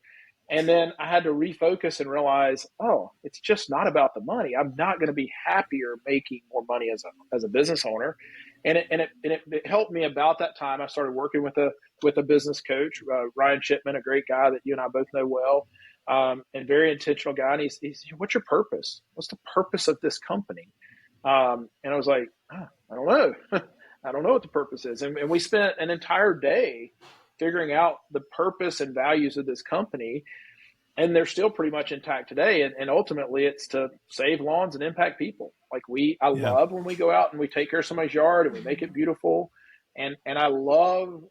And then I had to refocus and realize, oh, it's just not about the money. I'm not going to be happier making more money as a business owner. And it helped me about that time. I started working with a business coach, Ryan Shipman, a great guy that you and I both know well, and very intentional guy. And he's what's your purpose? What's the purpose of this company? And I was like, I don't know. I don't know what the purpose is. And we spent an entire day figuring out the purpose and values of this company. And they're still pretty much intact today. And ultimately it's to save lawns and impact people. Like I Yeah. love when we go out and we take care of somebody's yard and we make it beautiful. And I love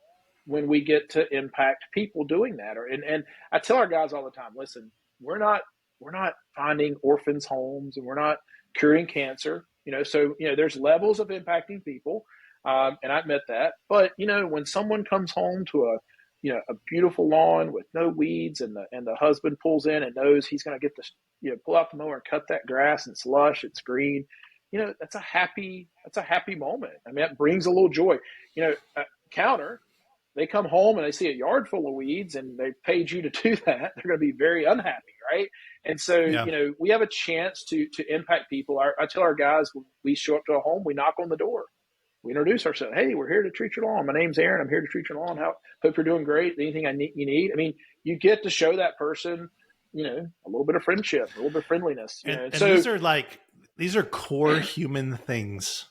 when we get to impact people doing that. And I tell our guys all the time, listen, we're not finding orphans homes and we're not curing cancer. So there's levels of impacting people, and I admit that. But when someone comes home to a beautiful lawn with no weeds, and the husband pulls in and knows he's going to get to pull out the mower and cut that grass, and it's lush, it's green. That's a happy moment. I mean, that brings a little joy. Counter, they come home and they see a yard full of weeds and they paid you to do that, they're going to be very unhappy, right? And so, Yeah. we have a chance to impact people. I tell our guys, when we show up to a home, we knock on the door. We introduce ourselves. Hey, we're here to treat your lawn. My name's Aaron. I'm here to treat your lawn. Hope you're doing great. Anything you need. I mean, you get to show that person, a little bit of friendship, a little bit of friendliness. And So these are core human things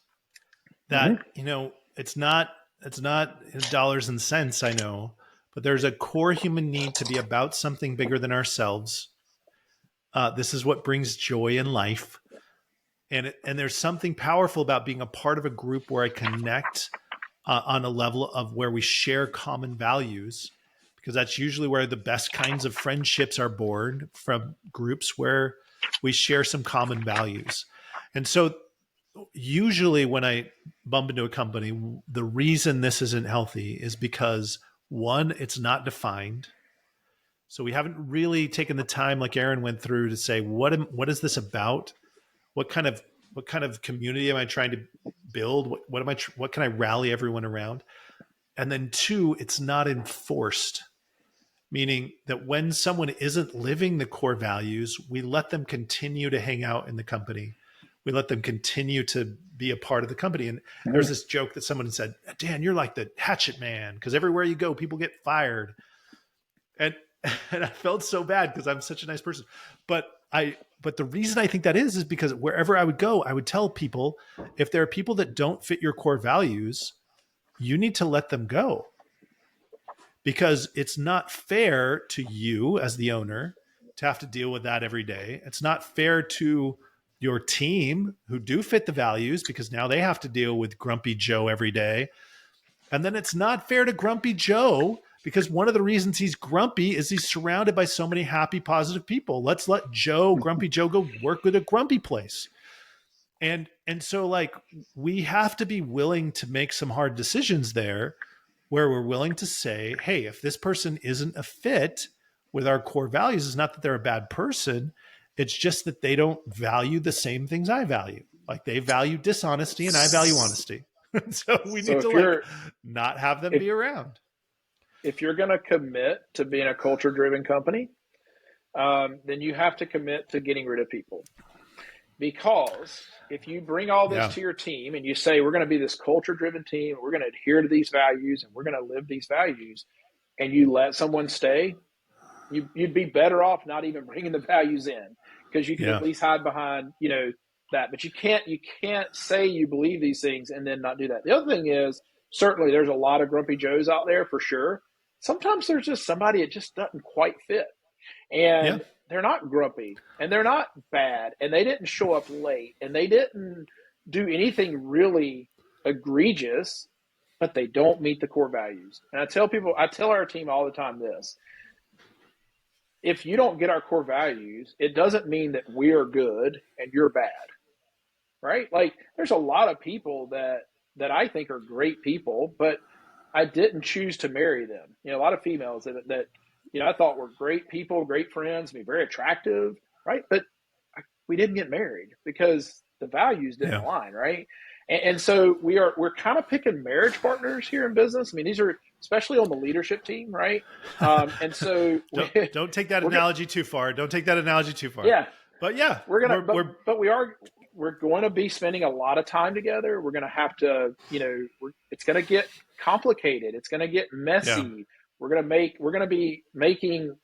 that, it's not dollars and cents, I know, but there's a core human need to be about something bigger than ourselves. This is what brings joy in life. And there's something powerful about being a part of a group where I connect on a level of where we share common values, because that's usually where the best kinds of friendships are born, from groups where we share some common values. And so usually when I bump into a company, the reason this isn't healthy is because, one, it's not defined. So we haven't really taken the time, like Aaron went through, to say, what is this about? What kind of community am I trying to build? What can I rally everyone around? And then two, it's not enforced, meaning that when someone isn't living the core values, we let them continue to hang out in the company. We let them continue to be a part of the company. And there's this joke that someone said, Dan, you're like the hatchet man, because everywhere you go, people get fired. And I felt so bad because I'm such a nice person. But the reason I think that is because wherever I would go, I would tell people, if there are people that don't fit your core values, you need to let them go. Because it's not fair to you as the owner to have to deal with that every day. It's not fair to your team who do fit the values, because now they have to deal with Grumpy Joe every day. And then it's not fair to Grumpy Joe, because one of the reasons he's grumpy is he's surrounded by so many happy, positive people. Let's let Grumpy Joe, go work with a grumpy place. And so, like, we have to be willing to make some hard decisions there, where we're willing to say, hey, if this person isn't a fit with our core values, it's not that they're a bad person. It's just that they don't value the same things I value. Like, they value dishonesty and I value honesty. So we need to not have them be around. If you're going to commit to being a culture-driven company, then you have to commit to getting rid of people. Because if you bring all this to your team and you say, we're going to be this culture-driven team, we're going to adhere to these values, and we're going to live these values, and you let someone stay, you'd be better off not even bringing the values in, because you can at least hide behind, that. But you can't say you believe these things and then not do that. The other thing is, certainly there's a lot of grumpy Joes out there for sure. Sometimes there's just somebody that just doesn't quite fit. And they're not grumpy, and they're not bad, and they didn't show up late, and they didn't do anything really egregious, but they don't meet the core values. And I tell our team all the time this: if you don't get our core values, it doesn't mean that we're good and you're bad, right? Like, there's a lot of people that I think are great people, but I didn't choose to marry them. A lot of females that I thought were great people, great friends, very attractive, right? But we didn't get married because the values didn't align, right? And so we're kind of picking marriage partners here in business. I mean, these are especially on the leadership team, right? And so Don't take that we're gonna, analogy too far. Don't take that analogy too far. yeah, But yeah, we're gonna, we're but we're going to be spending a lot of time together. We're going to have to, it's going to get complicated. It's going to get yeah. messy. We're going to be making,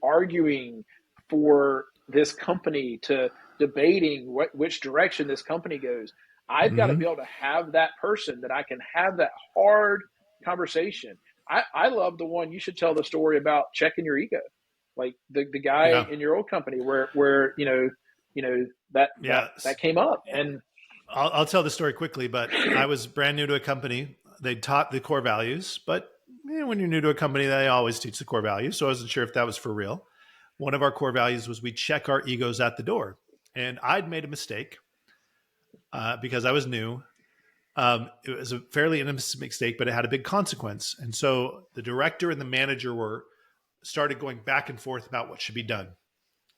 arguing for this company, to debating which direction this company goes. I've got to Mm-hmm. be able to have that person that I can have that hard conversation. I love the one you should tell the story about checking your ego, like the guy Yeah. in your old company where that Yeah. came up. And I'll tell the story quickly, but I was brand new to a company. They taught the core values, but when you're new to a company, they always teach the core values. So I wasn't sure if that was for real. One of our core values was we check our egos at the door. And I'd made a mistake because I was new. It was a fairly innocent mistake, but it had a big consequence. And so the director and the manager started going back and forth about what should be done.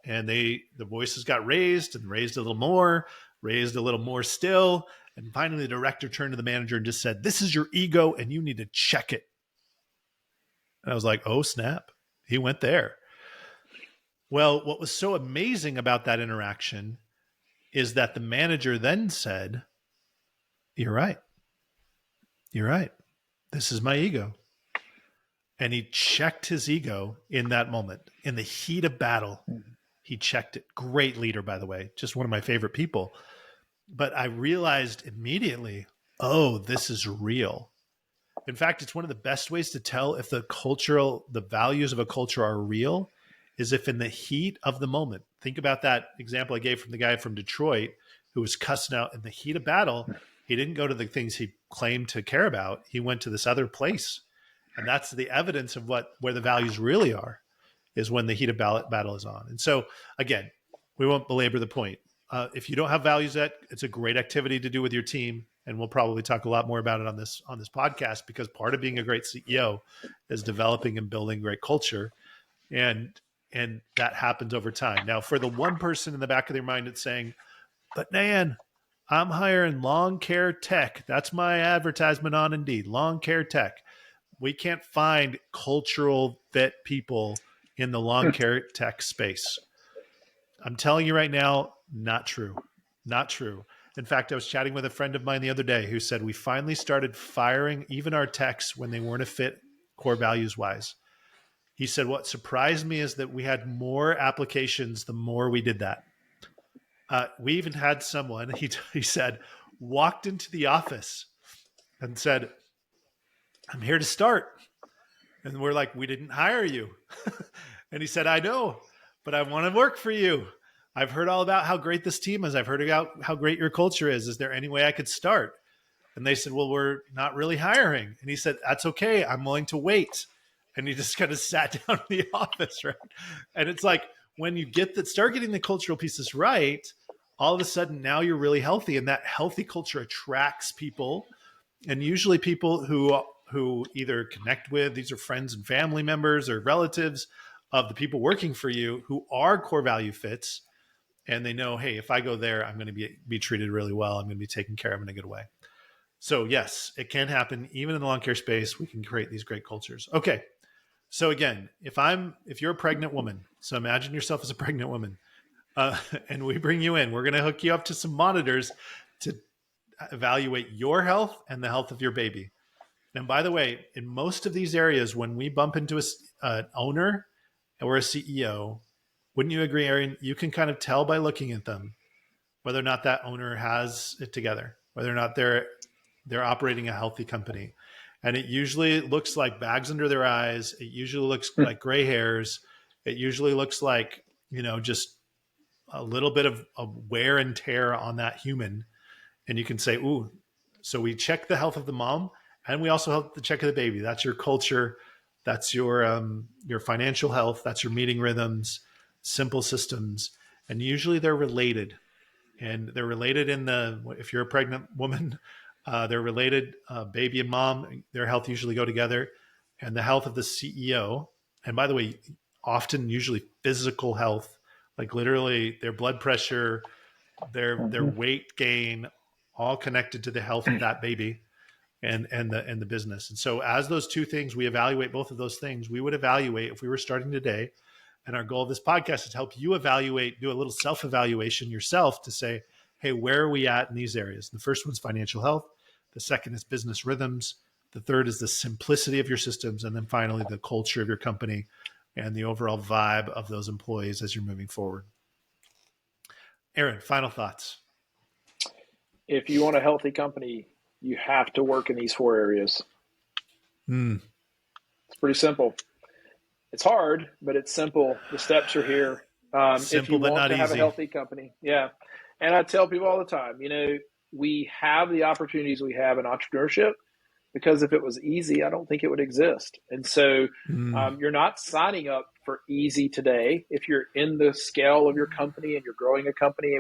And the voices got raised and raised a little more still. And finally, the director turned to the manager and just said, "This is your ego and you need to check it." And I was like, oh, snap. He went there. Well, what was so amazing about that interaction is that the manager then said, "You're right. You're right. This is my ego." And he checked his ego in that moment, in the heat of battle. He checked it. Great leader, by the way, just one of my favorite people. But I realized immediately, oh, this is real. In fact, it's one of the best ways to tell if the values of a culture are real is if in the heat of the moment, think about that example I gave from the guy from Detroit who was cussing out in the heat of battle. He didn't go to the things he claimed to care about. He went to this other place. And that's the evidence of where the values really are, is when the heat of battle is on. And so, again, we won't belabor the point. If you don't have values yet, it's a great activity to do with your team, and we'll probably talk a lot more about it on this podcast, because part of being a great CEO is developing and building great culture, and that happens over time. Now, for the one person in the back of their mind that's saying, "But Dan, I'm hiring lawn care tech. That's my advertisement on Indeed, lawn care tech. We can't find cultural fit people in the lawn care tech space." I'm telling you right now, not true. Not true. In fact, I was chatting with a friend of mine the other day who said we finally started firing even our techs when they weren't a fit core values wise. He said, what surprised me is that we had more applications the more we did that. We even had someone, he said, walked into the office and said, "I'm here to start." And we're like, "We didn't hire you." And he said, "I know, but I want to work for you. I've heard all about how great this team is. I've heard about how great your culture is. Is there any way I could start?" And they said, "Well, we're not really hiring." And he said, "That's okay. I'm willing to wait." And he just kind of sat down in the office, right? And it's like, when you start getting the cultural pieces right, all of a sudden now you're really healthy. And that healthy culture attracts people, and usually people who either connect with, these are friends and family members or relatives of the people working for you who are core value fits, and they know, hey, if I go there, I'm going to be treated really well. I'm going to be taken care of in a good way. So yes, it can happen. Even in the lawn care space, we can create these great cultures. Okay. So again, if you're a pregnant woman, so imagine yourself as a pregnant woman, and we bring you in, we're going to hook you up to some monitors to evaluate your health and the health of your baby. And by the way, in most of these areas, when we bump into an owner or a CEO, wouldn't you agree, Aaron? You can kind of tell by looking at them whether or not that owner has it together, whether or not they're operating a healthy company. And it usually looks like bags under their eyes. It usually looks like gray hairs. It usually looks like, just a little bit of wear and tear on that human. And you can say, ooh, so we check the health of the mom, and we also help the check of the baby. That's your culture. That's your financial health. That's your meeting rhythms, simple systems. And usually they're related. And they're related if you're a pregnant woman, they're related, baby and mom, their health usually go together. And the health of the CEO, and by the way, often usually physical health, like literally their blood pressure, their weight gain, all connected to the health of that baby and the business. And so as those two things, we evaluate both of those things. We would evaluate if we were starting today. And our goal of this podcast is to help you evaluate, do a little self-evaluation yourself to say, hey, where are we at in these areas? The first one's financial health. The second is business rhythms. The third is the simplicity of your systems. And then finally, the culture of your company and the overall vibe of those employees as you're moving forward. Aaron, final thoughts. If you want a healthy company, you have to work in these 4 areas. It's pretty simple. It's hard, but it's simple. The steps are here. Simple, if you but want not to have easy. a healthy company. Yeah. And I tell people all the time, we have the opportunities we have in entrepreneurship because if it was easy, I don't think it would exist. And so you're not signing up for easy today. If you're in the scale of your company and you're growing a company,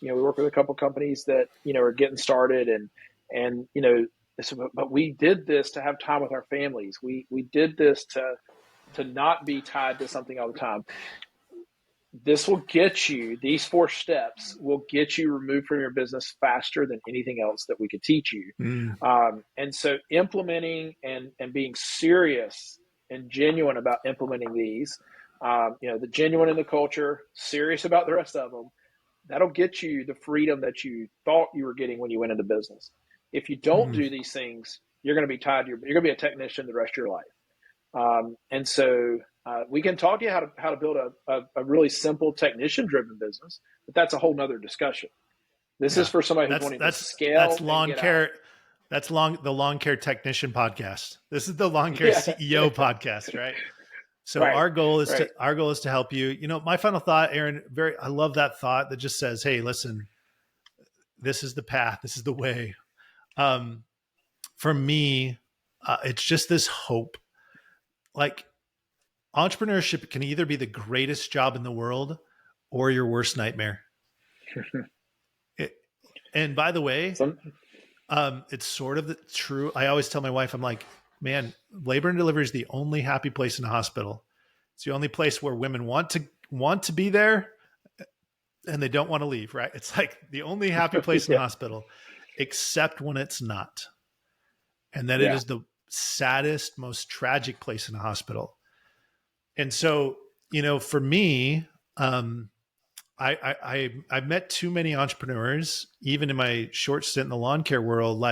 we work with a couple companies that, are getting started and but we did this to have time with our families. We did this to not be tied to something all the time. This will get you, these 4 steps will get you removed from your business faster than anything else that we could teach you. And so implementing and being serious and genuine about implementing these, the genuine in the culture, serious about the rest of them, that'll get you the freedom that you thought you were getting when you went into business. If you don't do these things, you're going to be tied to you're going to be a technician the rest of your life. And so we can talk to you how to build a really simple technician-driven business, but that's a whole nother discussion. This is for somebody who's wanting to scale. That's lawn care. That's the lawn care technician podcast. This is the lawn care CEO podcast, right? So our goal is to help you. My final thought, Aaron, I love that thought that just says, hey, listen, this is the path. This is the way. For me, it's just this hope. Like, entrepreneurship can either be the greatest job in the world or your worst nightmare. And by the way, it's sort of true. I always tell my wife, I'm like, man, labor and delivery is the only happy place in a hospital. It's the only place where women want to be there and they don't want to leave, right? It's like the only happy place in the hospital, except when it's not. And that it is the saddest, most tragic place in a hospital. And so, for me, I've met too many entrepreneurs, even in my short stint in the lawn care world,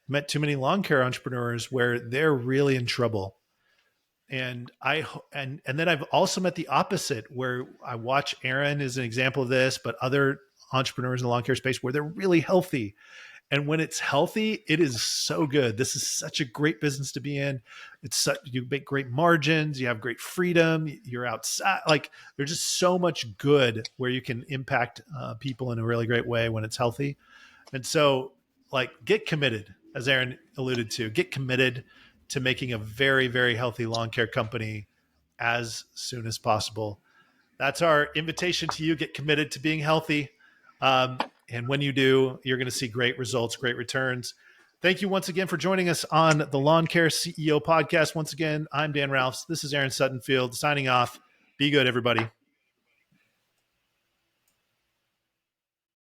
met too many lawn care entrepreneurs where they're really in trouble. And and then I've also met the opposite, where I watch Aaron as an example of this, but other entrepreneurs in the lawn care space where they're really healthy. And when it's healthy, it is so good. This is such a great business to be in. You make great margins. You have great freedom. You're outside. Like, there's just so much good where you can impact people in a really great way when it's healthy. And so, get committed, as Aaron alluded to. Get committed to making a very, very healthy lawn care company as soon as possible. That's our invitation to you. Get committed to being healthy. And when you do, you're going to see great results, great returns. Thank you once again for joining us on the Lawn Care CEO podcast. Once again, I'm Dan Ralphs. This is Aaron Suttonfield signing off. Be good, everybody.